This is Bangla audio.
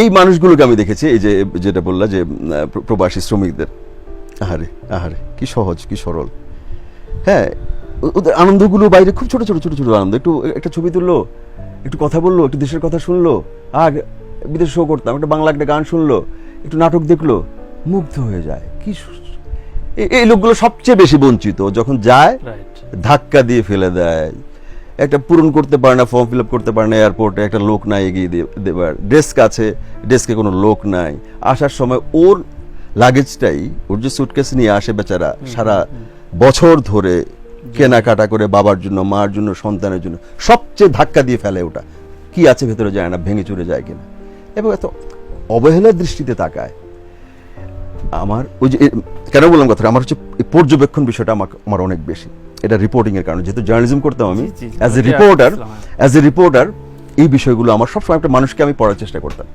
এই মানুষগুলোকে আমি দেখেছি, এই যে যেটা বললা যে প্রবাসী শ্রমিকদের, আহারে আহারে কি সহজ কি সরল। হ্যাঁ, ওদের আনন্দগুলো বাইরে খুব ছোট ছোট ছোট ছোট আনন্দ, একটু একটা ছবি তুললো, একটু কথা বললো, একটু দেশের কথা শুনলো, আর বিদেশে শো করতাম, একটা বাংলা একটা গান শুনলো, একটু নাটক দেখলো, মুগ্ধ হয়ে যায়। কি এই লোকগুলো সবচেয়ে বেশি বঞ্চিত, যখন যায় ধাক্কা দিয়ে ফেলে দেয়, একটা পূরণ করতে পারে না, ফর্ম ফিল আপ করতে পারে না, এয়ারপোর্টে একটা লোক নাই এগিয়ে দেবার, ডেস্ক আছে, ডেস্কে কোনো লোক নাই, আসার সময় ওর লাগেজটাই, ওর যে সুটকেস নিয়ে আসে বেচারা সারা বছর ধরে কেনাকাটা করে বাবার জন্য, মার জন্য, সন্তানের জন্য, সবচেয়ে ধাক্কা দিয়ে ফেলে ওটা, কি আছে ভেতরে যায় না, ভেঙে চুরে যায় কিনা, এবং এত অবহেলার দৃষ্টিতে তাকায়। আমার ওই যে কেন বললাম কথাটা, আমার হচ্ছে পর্যবেক্ষণ বিষয়টা আমার অনেক বেশি, এটা রিপোর্টিং এর কারণে, যেহেতু জার্নালিজম করতাম আমি অ্যাজ এ রিপোর্টার, এই বিষয়গুলো আমার সবসময় একটা মানুষকে আমি পড়ার চেষ্টা করতাম।